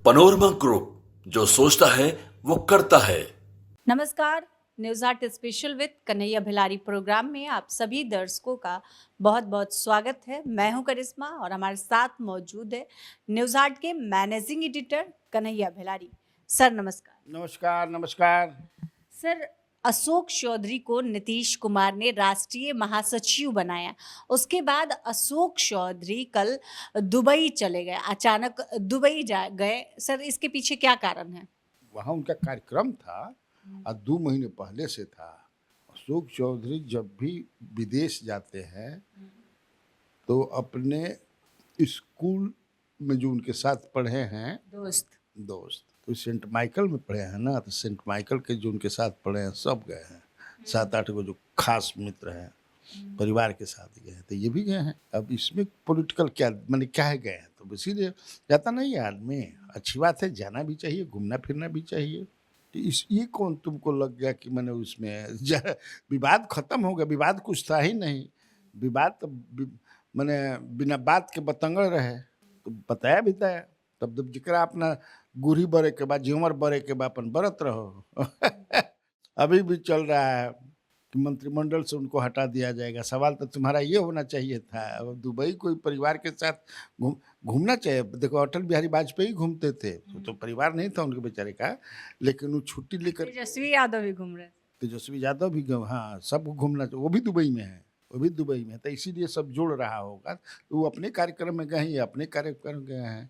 Panorama group, जो सोचता है वो करता है। नमस्कार, news art special with Kanhaiya Bhilari program में आप सभी दर्शकों का बहुत बहुत स्वागत है। मैं हूं करिश्मा और हमारे साथ मौजूद है न्यूज आर्ट के मैनेजिंग एडिटर कन्हैया भिलारी। सर नमस्कार। नमस्कार नमस्कार। सर, अशोक चौधरी को नीतीश कुमार ने राष्ट्रीय महासचिव बनाया। उसके बाद अशोक चौधरी कल दुबई चले गए, अचानक दुबई जा गए। सर, इसके पीछे क्या कारण है? वहाँ उनका कार्यक्रम था और 2 महीने पहले से था। अशोक चौधरी जब भी विदेश जाते हैं तो अपने स्कूल में जो उनके साथ पढ़े हैं दोस्त तो सेंट माइकल में पढ़े हैं ना, तो सेंट माइकल के जो उनके साथ पढ़े हैं सब गए हैं। 7-8 को जो खास मित्र हैं परिवार के साथ गए हैं, तो ये भी गए हैं। अब इसमें पॉलिटिकल क्या माने क्या है गए हैं, तो इसीलिए जाता नहीं है आदमी। अच्छी बात है, जाना भी चाहिए, घूमना फिरना भी चाहिए। तो इस ये कौन तुमको लग गया कि मैंने उसमें विवाद खत्म हो गया? विवाद कुछ था ही नहीं। विवाद तो मैंने बिना बात के बतंगड़ रहे तो बताया भी था। तब जब जिकरा अपना गुरी बरे के बाद जिमर बरे के बाद अपन बरत रहो अभी भी चल रहा है कि मंत्रिमंडल से उनको हटा दिया जाएगा। सवाल तो तुम्हारा ये होना चाहिए था। अब दुबई कोई परिवार के साथ घूमना चाहिए। देखो, अटल बिहारी वाजपेयी घूमते थे तो परिवार नहीं था उनके बेचारे का, लेकिन वो छुट्टी लेकर तेजस्वी यादव भी घूम रहे। तेजस्वी यादव भी हाँ, सब घूमना चाहिए। वो भी दुबई में है, वो भी दुबई में है, तो इसीलिए सब जोड़ रहा होगा। तो वो अपने कार्यक्रम में गए हैं, अपने कार्यक्रम गए हैं।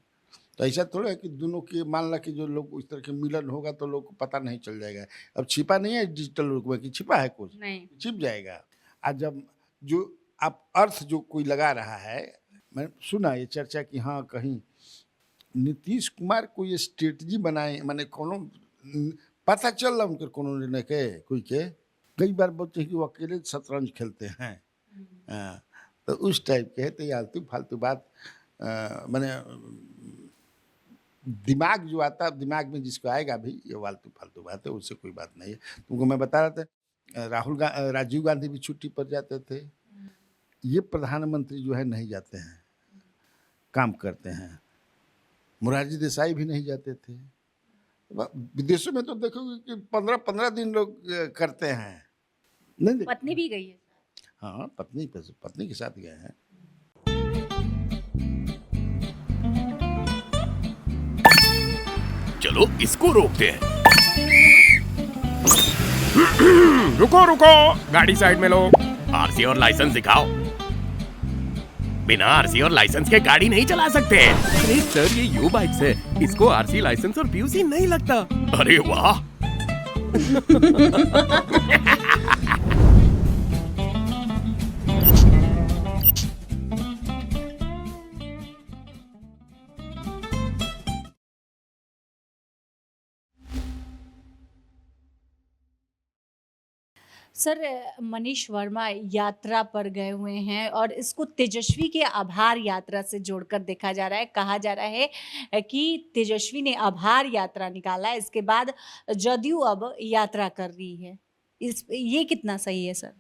तो ऐसा थोड़ा है कि दोनों के मान ला कि जो लोग इस तरह के मिलन होगा तो लोग को पता नहीं चल जाएगा। अब छिपा नहीं है डिजिटल रूप में कि छिपा है कुछ नहीं, छिप जाएगा। आज जब जो आप अर्थ जो कोई लगा रहा है, मैं सुना ये चर्चा कि हाँ कहीं नीतीश कुमार को ये स्ट्रेटजी बनाए, माने कोनो पता चल रहा उनके कोनो निर्णय के कोई के कई बार बोलते हैं कि वो अकेले शतरंज खेलते हैं। तो उस टाइप के है। तो ये आलतू फालतू बात मैंने दिमाग जो आता है, दिमाग में जिसको आएगा भी, ये फालतू फालतू बात है, उससे कोई बात नहीं है। तुमको मैं बता रहा था राजीव गांधी भी छुट्टी पर जाते थे। ये प्रधानमंत्री जो है नहीं जाते हैं, काम करते हैं। मोरारजी देसाई भी नहीं जाते थे। विदेशों में तो देखोगे कि 15-15 दिन लोग करते हैं। नहीं, पत्नी भी गई है। हाँ, पत्नी के साथ गए हैं। चलो इसको रोकते हैं। रुको रुको, गाड़ी साइड में लो। आरसी और लाइसेंस दिखाओ। बिना आरसी और लाइसेंस के गाड़ी नहीं चला सकते। अरे सर, ये यू बाइक्स है, इसको आरसी लाइसेंस और पीयूसी नहीं लगता। अरे वाह। सर, मनीष वर्मा यात्रा पर गए हुए हैं और इसको तेजस्वी के आभार यात्रा से जोड़कर देखा जा रहा है। कहा जा रहा है कि तेजस्वी ने आभार यात्रा निकाला, इसके बाद जदयू अब यात्रा कर रही है। ये कितना सही है सर?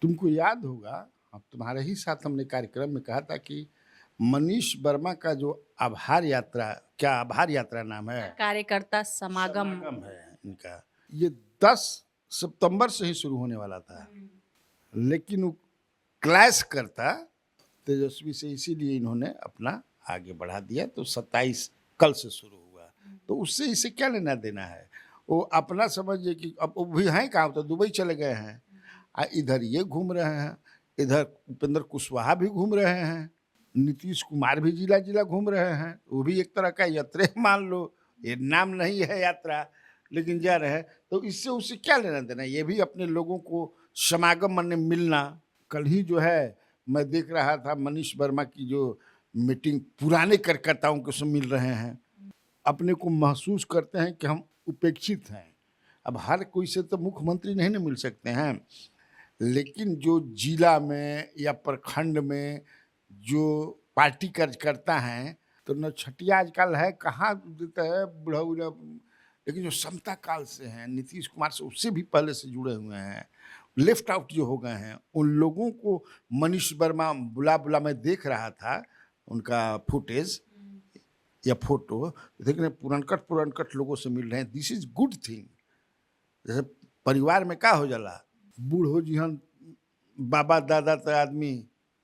तुमको याद होगा, अब तुम्हारे ही साथ हमने कार्यक्रम में कहा था कि मनीष वर्मा का जो आभार यात्रा, क्या आभार यात्रा नाम है, कार्यकर्ता समागम है इनका, ये 10 सितंबर से ही शुरू होने वाला था, लेकिन वो क्लैश करता तेजस्वी से, इसीलिए इन्होंने अपना आगे बढ़ा दिया। तो 27 कल से शुरू हुआ, तो उससे इसे क्या लेना देना है? वो अपना समझिए कि अब वो भी हैं कहाँ, तो दुबई चले गए हैं। इधर ये घूम रहे हैं, इधर उपेंद्र कुशवाहा भी घूम रहे हैं, नीतीश कुमार भी जिला जिला घूम रहे हैं। वो भी एक तरह का यात्रा मान लो, ये नाम नहीं है यात्रा, लेकिन जा रहे हैं। तो इससे उससे क्या लेना देना? ये भी अपने लोगों को समागम माने मिलना। कल ही जो है मैं देख रहा था मनीष वर्मा की जो मीटिंग, पुराने कार्यकर्ताओं के साथ मिल रहे हैं। अपने को महसूस करते हैं कि हम उपेक्षित हैं। अब हर कोई से तो मुख्यमंत्री नहीं ना मिल सकते हैं, लेकिन जो जिला में या प्रखंड में जो पार्टी कार्यकर्ता हैं, तो न छठिया आजकल है कहाँ देता है बुढ़ा, लेकिन जो समता काल से हैं, नीतीश कुमार से उससे भी पहले से जुड़े हुए हैं, लेफ्ट आउट जो हो गए हैं, उन लोगों को मनीष वर्मा बुला मैं देख रहा था उनका फुटेज। या फोटो देख रहे हैं, पुरनकट लोगों से मिल रहे हैं, दिस इज गुड थिंग। जैसे परिवार में का हो जाला, बूढ़ हो जी हम बाबा दादा तो आदमी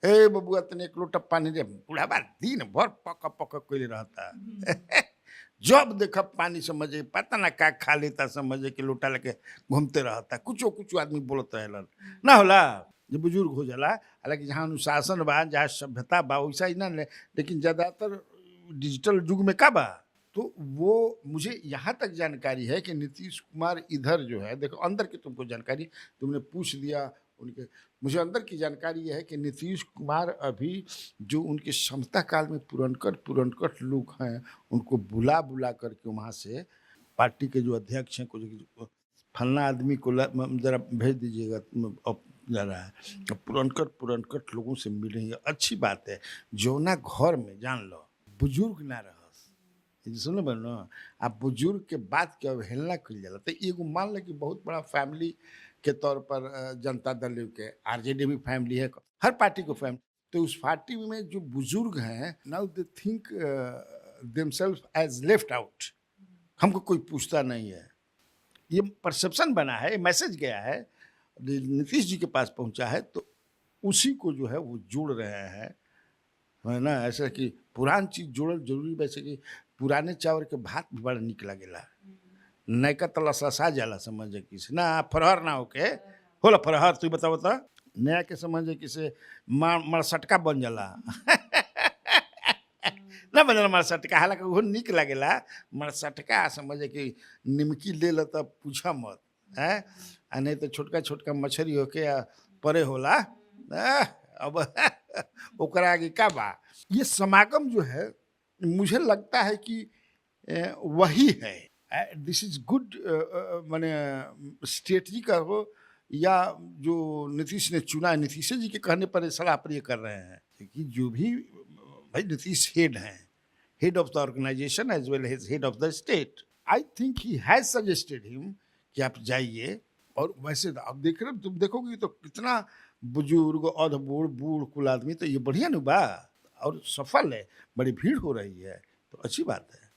ए बबुआ तने एक लोटा पानी दे, बुढ़ावा दिन भर पक पक कोई रहता जब देखा पानी समझे पता ना का खा लेता, समझे कि लोटा लेके घूमते रहता, कुछ आदमी बोलते रहेलन ना होला। जो बुजुर्ग हो जाला, हालांकि जहाँ अनुशासन बा, जहाँ सभ्यता बा, वैसा ही ना ले, लेकिन ज़्यादातर डिजिटल युग में का बा। तो वो मुझे यहाँ तक जानकारी है कि नीतीश कुमार इधर जो है, देखो अंदर की तुमको जानकारी तुमने पूछ दिया उनके, मुझे अंदर की जानकारी यह है कि नीतीश कुमार अभी जो उनके क्षमता काल में पुरनकट लोग हैं उनको बुला करके वहाँ से पार्टी के जो अध्यक्ष हैं कुछ फलना आदमी को जरा भेज दीजिएगा, अब जा रहा है, पुरनकट लोगों से मिलेंगे, अच्छी बात है। जो ना घर में जान लो बुजुर्ग ना रह, सुनो बनो आप बुजुर्ग के बात के अवहेलना कर जाला, तो एगो मान लो कि बहुत बड़ा फैमिली के तौर पर जनता दल के आरजेडी भी फैमिली है, हर पार्टी को फैमिली, तो उस पार्टी में जो बुजुर्ग हैं now they think themselves as left out, हमको कोई पूछता नहीं है, ये परसेप्शन बना है, मैसेज गया है, नीतीश जी के पास पहुंचा है, तो उसी को जो है वो जोड़ रहे हैं, है ना। ऐसा कि पुरान चीज जोड़ल जरूरी, वैसे कि पुराने चावल के भात भी बड़ा निक लगेला, नयका तलसा जाला समझे किसे ना फरहर ना होके होला फरहर, तू बताओ तो नया के समझे किसे मरसटका बन जाला ना बन जाला मरसटका, हालांकि वो निक लगेला मरसटका, समझे कि निमकी ले लो तब पूछा मत है, आ नहीं तो छोटका मछली होके परे होला अब ओकरा आगे का बा। ये समागम जो है मुझे लगता है कि वही है, दिस इज गुड, माने स्ट्रेटजी का हो या जो नीतीश ने चुना, नीतीश जी के कहने पर सलाह पर ये कर रहे हैं कि जो भी भाई नीतीश हेड हैं, head of the organisation as well as head of the state, I think he has suggested him कि आप जाइए। और वैसे अब देख रहे तुम देखोगे तो कितना बुजुर्ग और बूढ़ कुल आदमी, तो ये बढ़िया न बा और सफल है, बड़ी भीड़ हो रही है, तो अच्छी बात है।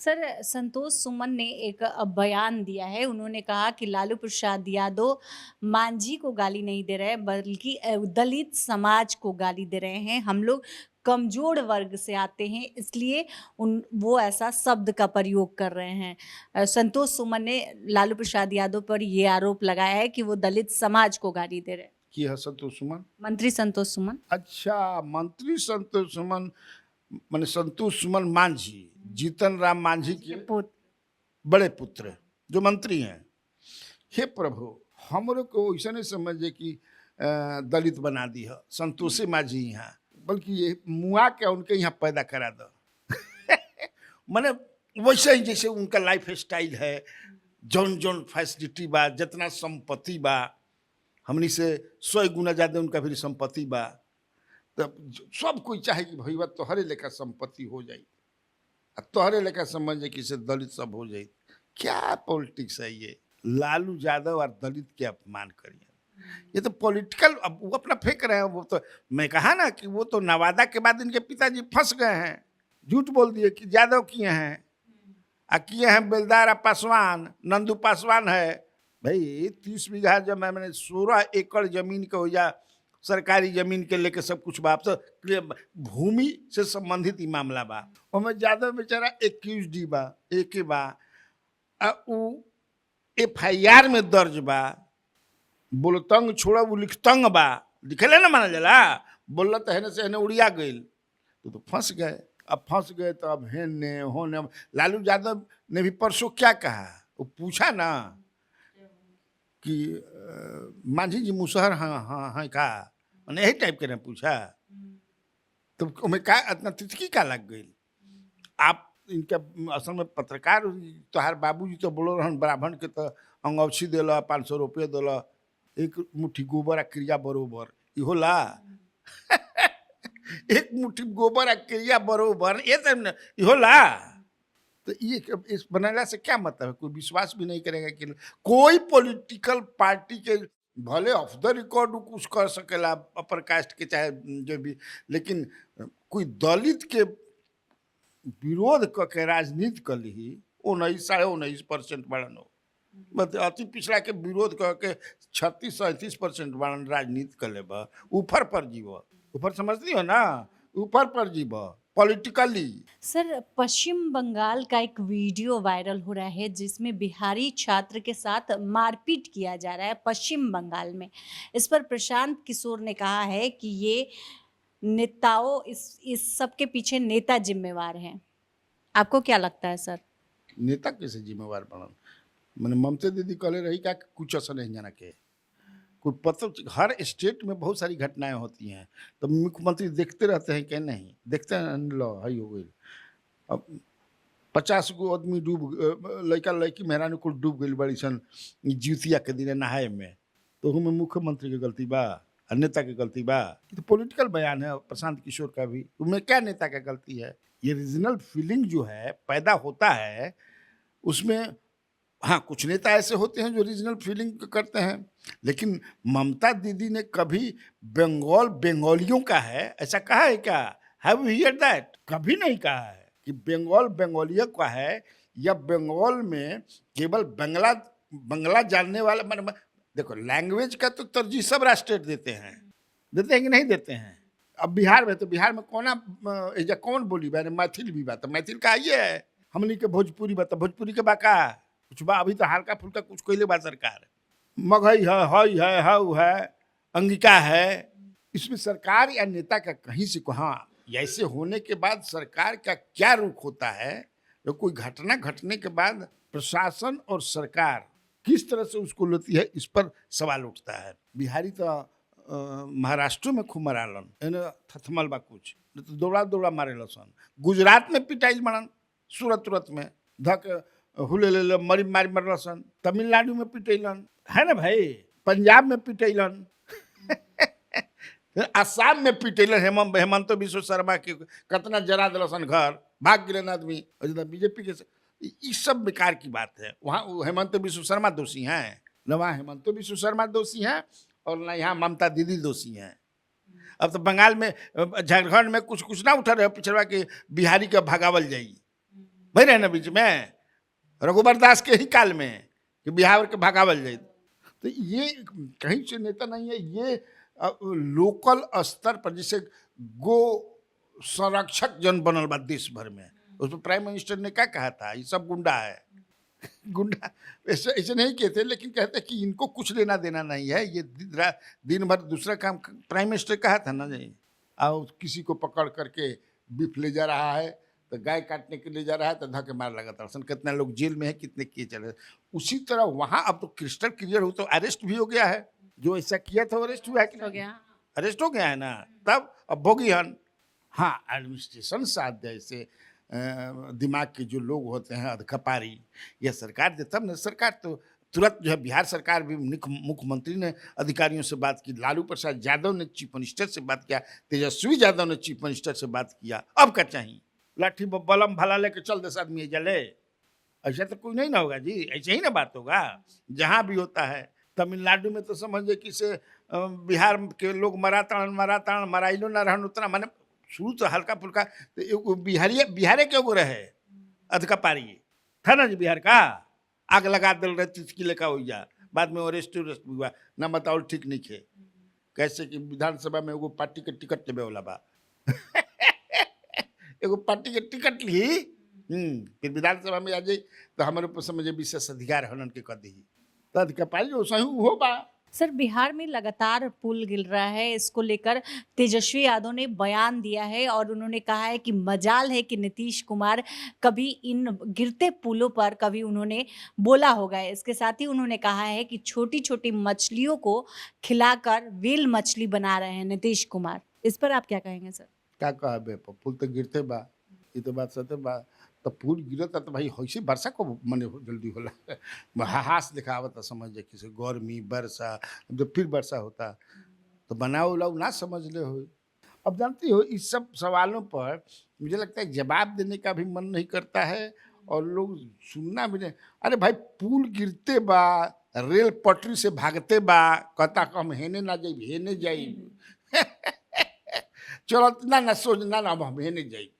सर, संतोष सुमन ने एक बयान दिया है, उन्होंने कहा कि लालू प्रसाद यादव मांझी को गाली नहीं दे रहे बल्कि दलित समाज को गाली दे रहे हैं, हम लोग कमजोर वर्ग से आते हैं इसलिए वो ऐसा शब्द का प्रयोग कर रहे हैं। संतोष सुमन ने लालू प्रसाद यादव पर ये आरोप लगाया है कि वो दलित समाज को गाली दे रहे हैं। की है संतोष सुमन? मंत्री संतोष सुमन। अच्छा, मंत्री संतोष सुमन माने संतोष सुमन मांझी, जीतन राम मांझी के बड़े पुत्र जो मंत्री हैं। हे प्रभु, हमरो को ऐसा नहीं समझे कि दलित बना दी है संतोषी मांझी यहाँ, बल्कि ये मुआ के उनके यहाँ पैदा करा दो माने वैसे ही जैसे उनका लाइफ स्टाइल है, जौन फैसिलिटी बा, जितना संपत्ति बा, हमनी से 100 गुना ज़्यादा उनका भी संपत्ति बा, तब सब कोई चाहे कि भैया तोहरे लेखा संपत्ति हो जाए, तोहरे लेखा समझे कि से दलित सब हो जाए। क्या पॉलिटिक्स है ये? लालू यादव और दलित के अपमान करिए, ये तो पॉलिटिकल, अब वो अपना फेंक रहे हैं। वो तो मैं कहा ना कि वो तो नवादा के बाद इनके पिताजी फंस गए हैं, झूठ बोल दिए कि यादव किए हैं, किए हैं बेलदार पासवान, नंदू पासवान है। भाई 30 बीघा जब मैंने 16 एकड़ जमीन के हो जा सरकारी जमीन के लेके सब कुछ बा, तो भूमि से संबंधित ही मामला बा, और यादव बेचारा एक्यूज बा, एक बा FIR में दर्ज बा, बोलतंग छोड़ा वो लिखतंग बा, लिखले ना माना जाला, बोलला तो है से उड़िया गई, तो फंस गए। अब फंस गए तो अब हेने होने। लालू यादव ने भी परसों क्या कहा, वो पूछा ना कि मांझी जी मुसहर हाँ कहा, मैंने यही टाइप के ने पूछा, तो मैं का इतना तितकी का लग गई। आप इनका असल में पत्रकार, तोहार बाबूजी तो बोलो रहन ब्राह्मण के तो अंगौछी दिला, 500 रुपये दिला, एक मुट्ठी गोबर आ क्रिया बरोबर, ई होला एक मुट्ठी गोबर आ क्रिया बरोबर, ये सब न ई होला। तो ये इस बनाने से क्या मतलब है? कोई विश्वास भी नहीं करेगा कि कोई पॉलिटिकल पार्टी के भले ऑफ द रिकॉर्ड कुछ कर सकेला, अपर कास्ट के चाहे जो भी, लेकिन कोई दलित के विरोध क के राजनीति कर ली 19-19.5% बढ़न हो, बस अति पिछड़ा के विरोध कह के 36-37% बढ़न राजनीति कर ले ऊपर पर जीव, ऊपर समझती हो ना, ऊपर पर जीव पॉलिटिकली। सर, पश्चिम बंगाल का एक वीडियो वायरल हो रहा है जिसमें बिहारी छात्र के साथ मारपीट किया जा रहा है पश्चिम बंगाल में। इस पर प्रशांत किशोर ने कहा है कि ये नेताओं इस सब के पीछे नेता जिम्मेवार हैं। आपको क्या लगता है सर? नेता कैसे जिम्मेवार बनन? मैंने ममता दीदी कहले रही क्या कुछ असर नहीं जाना के कोई पता, हर स्टेट में बहुत सारी घटनाएं होती हैं, तो मुख्यमंत्री देखते रहते हैं क्या? नहीं देखते हैं। लो हई हो गई, अब 50 गो आदमी डूब, लड़का लड़की मेहरानी कुल डूब गई बड़ी सन जीतिया के दिन नहाए में, तो हमें मुख्यमंत्री की गलती बा और नेता की गलती बा? ये तो पॉलिटिकल बयान है प्रशांत किशोर का भी, उसमें क्या नेता की गलती है? ये रीजनल फीलिंग जो है पैदा होता है उसमें, हाँ कुछ नेता ऐसे होते हैं जो रीजनल फीलिंग करते हैं, लेकिन ममता दीदी ने कभी बंगाल बंगालियों का है ऐसा कहा है क्या? Have you here that? कभी नहीं कहा है कि बंगाल बंगालियों का है, या बंगाल में केवल बंगला जानने वाला। मतलब देखो लैंग्वेज का तो तरजीह सब राष्ट्र देते हैं कि नहीं देते हैं? अब बिहार में, तो बिहार में कौन बोली बा? मैथिल भी बा, तो मैथिल का ये है, हमनी के भोजपुरी बा, तो भोजपुरी के बाका कुछ बा, अभी तो हल्का फुल्का कुछ कोई बा सरकार। मगही है, हई है, हाउ है, अंगिका है, इसमें सरकार या नेता का कहीं से कहाँ, ऐसे होने के बाद सरकार का क्या रुख होता है? जो कोई घटना घटने के बाद प्रशासन और सरकार किस तरह से उसको लेती है, इस पर सवाल उठता है। बिहारी तो महाराष्ट्र में खूब मरालन, थथमल बा कुछ तो दौड़ा मारे लसन। गुजरात में पिटाइल बनन, सूरत में धक हुले ले मारी मरलसन। तमिलनाडु में पिटैलन, है ना भाई, पंजाब में पिटैलन आसाम में पिटैलन। हेमंत बिश्व शर्मा के कितना जरा दिलसन घर, भाग गिरन आदमी। बीजेपी के ये सब बेकार की बात है। वहाँ हेमंत बिश्व शर्मा दोषी हैं, न वहाँ हेमंत बिश्व शर्मा दोषी हैं और न यहाँ ममता दीदी दोषी हैं। अब तो बंगाल में, झारखंड में कुछ ना उठा रहे पिछड़वा के बिहारी का भगावल जाई भाई रहे ना बीच में रघुबर दास के ही काल में कि बिहार के भगावल जाए। तो ये कहीं से नेता नहीं है, ये लोकल स्तर पर जैसे गो संरक्षक जन बनल बा देश भर में। उस पर प्राइम मिनिस्टर ने क्या कहा था? ये सब गुंडा है। गुंडा ऐसे नहीं कहते, लेकिन कहते कि इनको कुछ लेना देना नहीं है, ये दिन भर दूसरा काम। प्राइम मिनिस्टर कहा था ना जी, आओ किसी को पकड़ करके बीफ ले जा रहा है, तो गाय काटने के लिए जा रहा है तो धक्के मार लगातार सन, कितना लोग जेल में है, कितने किए चले। उसी तरह वहाँ अब तो क्रिस्टल क्लियर हो, तो अरेस्ट भी हो गया है। जो ऐसा किया था अरेस्ट हुआ है कि हो गया, अरेस्ट हो गया है ना, तब अब भोगी हन। हाँ एडमिनिस्ट्रेशन साथ जैसे दिमाग के जो लोग होते हैं अधिकारी या सरकार दे, तब न सरकार तो तुरंत जो है। बिहार सरकार भी मुख्यमंत्री ने अधिकारियों से बात की, लालू प्रसाद यादव ने चीफ मिनिस्टर से बात किया, तेजस्वी यादव ने चीफ मिनिस्टर से बात किया। अब क्या चाहिए? लाठी बलम भला लेके चल दे आदमी जले, ऐसा तो कोई नहीं ना होगा जी, ऐसे ही ना बात होगा जहाँ भी होता है। तमिलनाडु में तो समझे कि से बिहार के लोग मरातान मराइलो ना रहन उतना, माने शुरू तो हल्का फुल्का तो बिहारे के एगो रहे अधिकारी था ना जी, बिहार का आग लगा दिल रहे तिचकी लेका हो जा, बाद में अरेस्ट हुआ ना, बताओ ठीक नहीं थे। कैसे कि विधानसभा में एगो पार्टी के टिकट लेवे वाला बा एगो पार्टी के टिकट ली, फिर विधानसभा में आ जाई तो हमारे ऊपर समझे विशेष अधिकार हनन के कर दी, तो अधिकारी जो सही हो बा। सर, बिहार में लगातार पुल गिर रहा है, इसको लेकर तेजस्वी यादव ने बयान दिया है और उन्होंने कहा है कि मजाल है कि नीतीश कुमार कभी इन गिरते पुलों पर कभी उन्होंने बोला होगा। इसके साथ ही उन्होंने कहा है कि छोटी छोटी मछलियों को खिलाकर व्हेल मछली बना रहे हैं नीतीश कुमार। इस पर आप क्या कहेंगे सर? क्या कहबे, पुल तो गिरते बा, ये तो बात सत्य बा। तो पुल गिरता तो भाई ऐसे वर्षा को मने जल्दी होला हास दिखावता, समझ जाए किसी गर्मी वर्षा, जब फिर वर्षा होता तो बनाओ उलाओ ना समझ ले हो। अब जानती हो इस सब सवालों पर मुझे लगता है जवाब देने का भी मन नहीं करता है और लोग सुनना भी नहीं। अरे भाई पुल गिरते बा, रेल पटरी से भागते बा, कहता हम हेने ना जाई हेने जाई चलो ना सोच ना हम हेने जाई,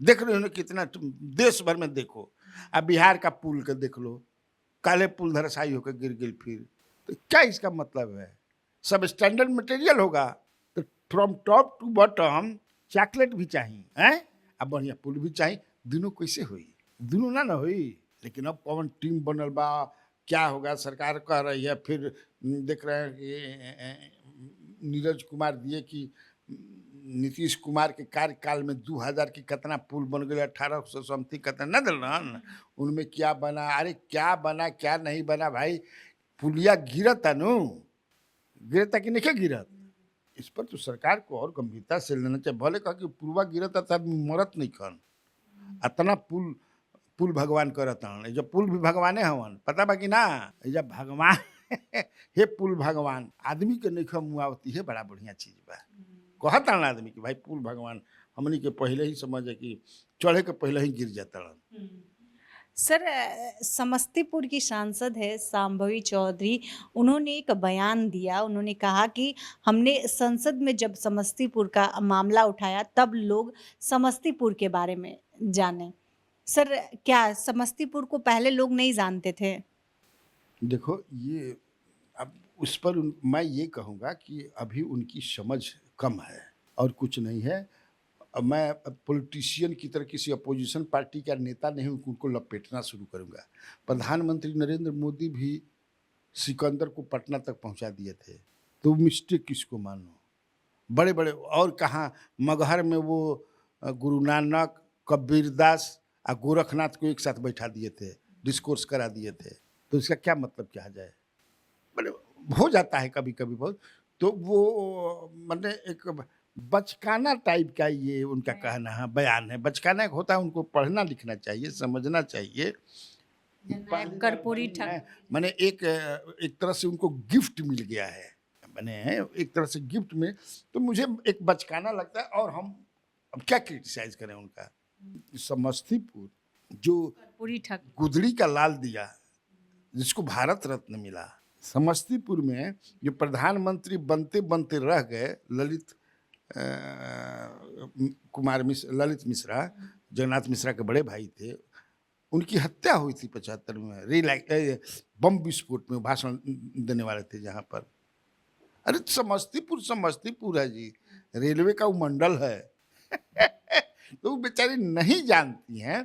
देख रहे हो ना कितना, तुम देश भर में देखो, अब बिहार का पुल के देख लो, काले पुल धराशायी होकर गिर गिर फिर, तो क्या इसका मतलब है? सब स्टैंडर्ड मटेरियल होगा तो from top to bottom chocolate भी चाहिए हैं, अब बढ़िया पुल भी चाहिए, दोनों कैसे हुई? दोनों ना हुई। लेकिन अब कौन टीम बनल बा, क्या होगा, सरकार कह रही है, फिर देख रहे हैं कि नीरज कुमार दिए कि नीतीश कुमार के कार्यकाल में 2000 की कितना पुल बन गए, 1800 समथिंग कितना न दिल रहन, उनमें क्या बना, अरे क्या बना क्या नहीं बना भाई, पुलिया गिरता नु, गिरता कि नहीं गिरत, इस पर तो सरकार को और गंभीरता से लेना चाहिए। भले कहा कि पुलवा गिरता तब मरत नहीं खन, अतना पुल भगवान करत हन, जब पुल भी भगवाने हवन, पता बा कि ना, जब भगवान हे पुल भगवान आदमी के नहीं मुआवती है, बड़ा बढ़िया चीज बा। कहता ना आदमी कि भाई पुल भगवान हमनी के पहले ही समझे कि चढ़े के पहले ही गिर जाता। सर, समस्तीपुर की सांसद है शांभवी चौधरी, उन्होंने एक बयान दिया, उन्होंने कहा कि हमने संसद में जब समस्तीपुर का मामला उठाया तब लोग समस्तीपुर के बारे में जाने। सर, क्या समस्तीपुर को पहले लोग नहीं जानते थे? देखो ये अब उस पर मैं ये कहूँगा कि अभी उनकी समझ कम है और कुछ नहीं है। अब मैं पॉलिटिशियन की तरह किसी अपोजिशन पार्टी का नेता नहीं हूँ, उनको लपेटना शुरू करूँगा। प्रधानमंत्री नरेंद्र मोदी भी सिकंदर को पटना तक पहुँचा दिए थे, तो मिस्टेक किसको मानो? बड़े बड़े और कहाँ, मगहर में वो गुरु नानक, कबीरदास और गोरखनाथ को एक साथ बैठा दिए थे, डिस्कोर्स करा दिए थे, तो इसका क्या मतलब क्या जाए? बड़े हो जाता है कभी कभी बहुत, तो वो मैंने एक बचकाना टाइप का ये उनका कहना है, बयान है, बचकाना होता है, उनको पढ़ना लिखना चाहिए, समझना चाहिए। कर्पूरी मैंने एक तरह से उनको गिफ्ट मिल गया है, मैंने एक तरह से गिफ्ट में, तो मुझे एक बचकाना लगता है। और हम अब क्या क्रिटिसाइज करें उनका? समस्तीपुर जो गुदड़ी का लाल दिया, जिसको भारत रत्न मिला, समस्तीपुर में जो प्रधानमंत्री बनते बनते रह गए, ललित मिश्रा, जगन्नाथ मिश्रा के बड़े भाई थे, उनकी हत्या हुई थी 75 में, बम विस्फोट में भाषण देने वाले थे जहाँ पर। अरे समस्तीपुर है जी, रेलवे का वो मंडल है तो वो बेचारी नहीं जानती हैं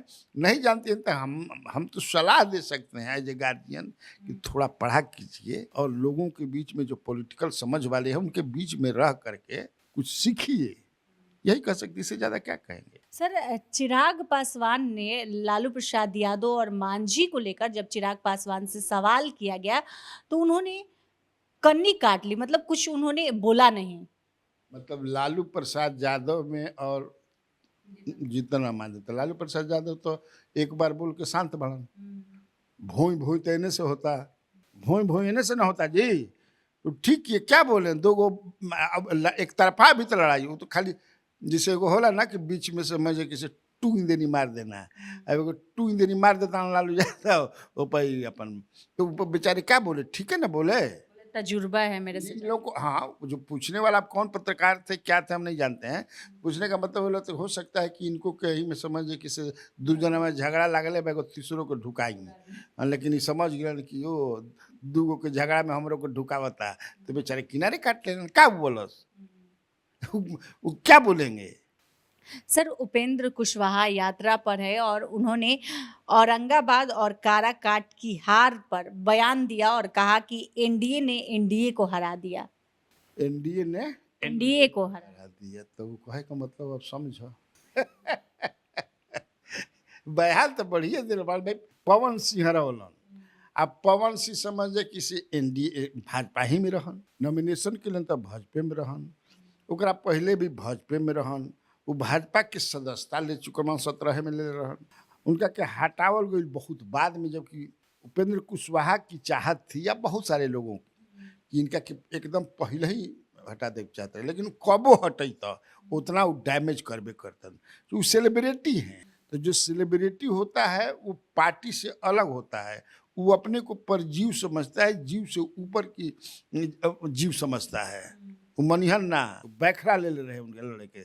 तो हम तो सलाह दे सकते हैं एज ए गार्जियन कि थोड़ा पढ़ा कीजिए और लोगों के बीच में जो पॉलिटिकल समझ वाले हैं उनके बीच में रह करके कुछ सीखिए, यही कह सकती, इससे ज़्यादा क्या कहेंगे। सर, चिराग पासवान ने लालू प्रसाद यादव और मांझी को लेकर जब चिराग पासवान से सवाल किया गया तो उन्होंने कन्नी काट ली, मतलब कुछ उन्होंने बोला नहीं। मतलब लालू प्रसाद यादव में और जितना मान देता, लालू प्रसाद यादव तो एक बार बोल के शांत बढ़न, भोई भोई तो इन्हें से होता, भोई इन्हें से ना होता जी। तो ठीक है, क्या बोले, दो गो एक तरफा भी तो लड़ाई हो, तो खाली जिसे को होला ना कि बीच में से मुझे किसी टू इंदेनी मार देना है, अब टू इंदेनी मार देता ना लालू यादव वो पाई अपन, तो बेचारे क्या बोले, ठीक है ना बोले, तजुर्बा है मेरे से लोग को। हाँ, जो पूछने वाला आप कौन पत्रकार थे क्या थे हम नहीं जानते हैं, पूछने का मतलब बोला तो हो सकता है कि इनको कहीं में समझे किसी दू जना में झगड़ा लागले बैगो तीसरों को ढुकाएंगे, लेकिन ये समझ गया कि वो दूगो के झगड़ा में हमरों को ढुकावता, तो बेचारे किनारे काट लेना, क्या बोलस वो क्या बोलेंगे। सर, उपेंद्र कुशवाहा यात्रा पर है और उन्होंने औरंगाबाद और काराकाट की हार पर बयान दिया और कहा कि एनडीए ने एनडीए को हरा दिया। एनडीए ने एनडीए को हरा दिया, तो वो कहे का मतलब अब समझो बयान तो बढ़िया दिल भाई पवन सिंह हरौलन, अब पवन सिंह समझे किसी एनडीए भाजपा ही में रहन, नॉमिनेशन के लिए तो भाजपा में रहन, ओकरा पहले भी भाजपा में रहन, वो भाजपा के सदस्यता ले चुकल 17 में ले रहन, उनका के हटावल गई बहुत बाद में, जबकि उपेंद्र कुशवाहा की चाहत थी या बहुत सारे लोगों की कि इनका के एकदम पहले ही हटा दे चाहते हैं, लेकिन कबो हटई तो उतना वो डैमेज करबे करतन। तो वो सेलिब्रिटी हैं, तो जो सेलिब्रिटी होता है वो पार्टी से अलग होता है, वो अपने को परजीव समझता है, जीव से ऊपर की जीव समझता है, वो मनिहन ना बैखरा ले रहे उनके लड़के,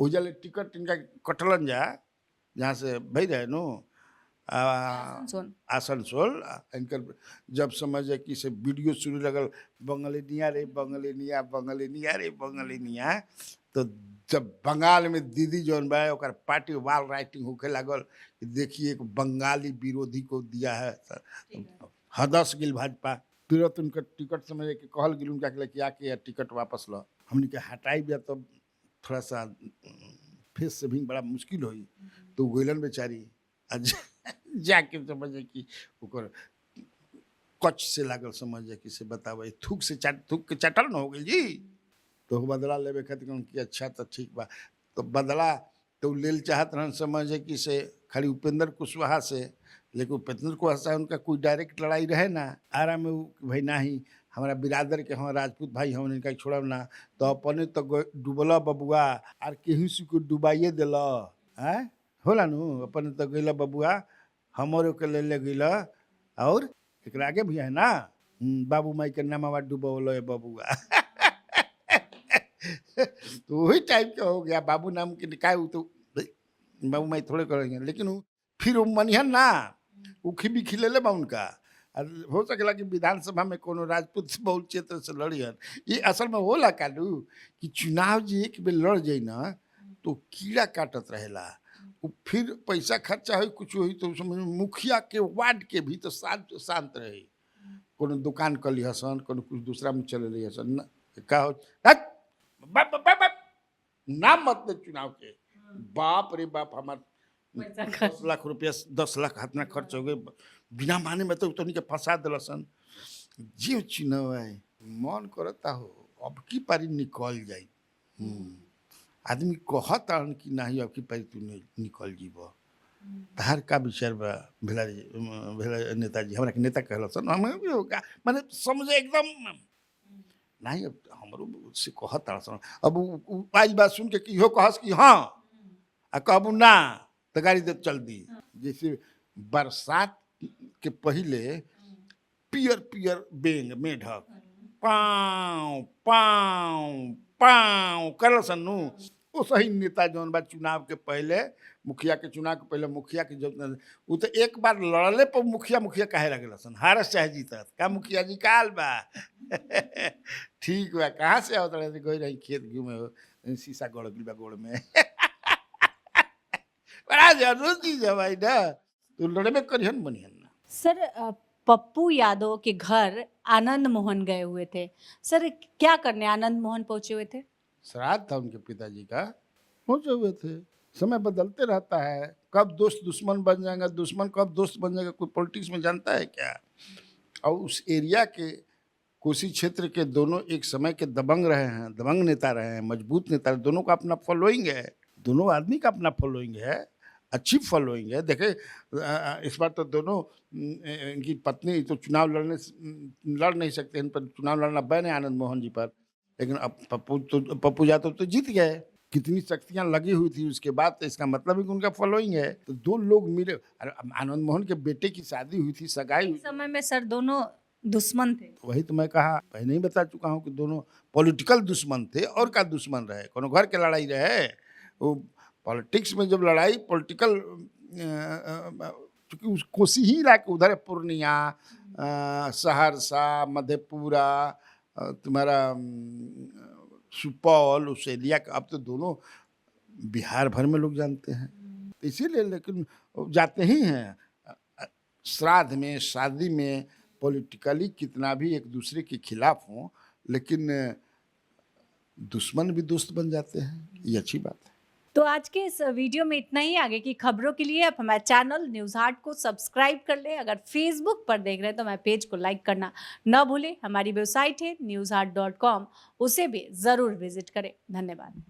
वो जले टिकट इनका कटलन जा जहाँ से भई रहे नो सुन आसनसोल इनकर जब समझे कि से वीडियो शुरू लगल बंगलिनिया रे बंगलिनिया बंगलिनिया रे बंगलिनिया, तो जब बंगाल में दीदी जौन बा ओकर पार्टी वाल राइटिंग होके लागल कि देखिए एक बंगाली विरोधी को दिया है हदस गिल भाजपा। तुरंत उनका टिकट समझ के कहल गिल उनका के क्या कि टिकट वापस लो, हमने के हटाई दिया तो थोड़ा सा फेस से भी बड़ा मुश्किल हुई, तो गोइलन बेचारी जाके समझे कि ओकर कच से लागल समझे कि से बतावे थूक के चटल न हो गई जी, तो बदला लेवे खातिर कि अच्छा तो ठीक बा, तो बदला तो लेल चाहत रहन समझे कि से खाली उपेंद्र कुशवाहा से, लेकिन उपेंद्र कुशवाहा उनका कोई डायरेक्ट लड़ाई रहे ना, आराम में भाई नहीं हमारा बिरादर के हम राजपूत भाई हम इनका छोड़ब ना, तो अपने तो डूबल बबुआ आर केहू से को डुबाइए दिल है होला नु, अपने तो गइल बबुआ हमारे के ले गइल, और एक आगे भी है ना बाबू माई के नाम डूबल बबुआ तो वही टाइप का हो गया बाबू नाम के निकाय, तो बाबू माई थोड़े करेंगे, लेकिन फिर वो मनिहन ना वो खिबी खिले बा उनका, हो सकेला कि विधानसभा में कोनो राजपूत बहुल क्षेत्र से लड़ियन। ये असल में होला कालू कि चुनाव जी एक बेर लड़ जाई ना तो कीड़ा काटत रहेला, वो फिर पैसा खर्चा हो कुछ हुई तो समझ मुखिया के वार्ड के भी तो शांत रहे, कोनो दुकान कर ली हसन कोनो कुछ दूसरा में चले रही हसन ना का हो नाम मत दे चुनाव के, बाप रे बाप हमार 10 लाख रुपया 10 लाख हाथ में खर्च हो गए बिना माने में, तो उतनी के फंसा दिलसन जी चुनाव है मन करता हो अब की पारी निकल जाई, आदमी कहता कि नहीं अब की पारी तू निकल जीब, तहार का विचार बा भेला नेताजी हमरा के नेता कहलसन हम भी होगा माने समझे एकदम नहीं, अब हमरो से कहता अब आज बात सुन के कि इहो कहस कि हाँ आ कहबू ना तो गाड़ी दे चल दी। जैसे बरसात के पहले पियर पियर बेंग मेढक पाँव पाँव पाँव करल सन्नू, वो सही नेता जौन बा चुनाव के पहले मुखिया के चुनाव के पहले मुखिया के जब वो तो एक बार लड़ले पर मुखिया काहे लगे सन हारस चाहे जीतत का मुखिया जी काल बा ठीक बा कहाँ से आवत रहे गई रही खेत घूमे हो शीशा गड़ गई बा गोड़ में बड़ा जरूर चीज है भाई ना, तो लड़े में करियन बनियन ना। सर पप्पू यादव के घर आनंद मोहन गए हुए थे, सर क्या करने आनंद मोहन पहुंचे हुए थे? श्राद्ध था उनके पिताजी का, पहुंचे हुए थे। समय बदलते रहता है, कब दोस्त दुश्मन बन जाएगा, दुश्मन कब दोस्त बन जाएगा कोई पॉलिटिक्स में जानता है क्या। और उस एरिया के कोसी क्षेत्र के दोनों एक समय के दबंग रहे हैं, दबंग नेता रहे हैं, मजबूत नेता, दोनों का अपना फॉलोइंग है, दोनों आदमी का अपना फॉलोइंग है, अच्छी फॉलोइंग है। देखे इस बार तो दोनों इनकी पत्नी तो चुनाव लड़ नहीं सकते, इन पर चुनाव लड़ना बैन है आनंद मोहन जी पर, लेकिन अब पप्पू यादव तो जीत गए, कितनी शक्तियां लगी हुई थी उसके बाद, तो इसका मतलब है कि उनका फॉलोइंग है। तो दो लोग मिले, आनंद मोहन के बेटे की शादी हुई थी, सगाई समय में सर दोनों दुश्मन थे। वही तो मैं कहा पहले ही बता चुका हूँ कि दोनों पॉलिटिकल दुश्मन थे, और का दुश्मन रहे, कोनो घर के लड़ाई रहे। वो पॉलिटिक्स में जब लड़ाई पॉलिटिकल चूँकि उस कोसी ही इलाके उधर पूर्णिया सहरसा मधेपुरा तुम्हारा सुपौल उस एरिया का, अब तो दोनों बिहार भर में लोग जानते हैं, इसीलिए लेकिन जाते ही हैं श्राद्ध में शादी में, पॉलिटिकली कितना भी एक दूसरे के खिलाफ हों लेकिन दुश्मन भी दोस्त बन जाते हैं, ये अच्छी बात है। तो आज के इस वीडियो में इतना ही। आगे की खबरों के लिए आप हमारे चैनल न्यूज़ हाट को सब्सक्राइब कर लें। अगर फेसबुक पर देख रहे हैं तो हमारे पेज को लाइक करना न भूलें। हमारी वेबसाइट है newsheart.com, उसे भी ज़रूर विजिट करें। धन्यवाद।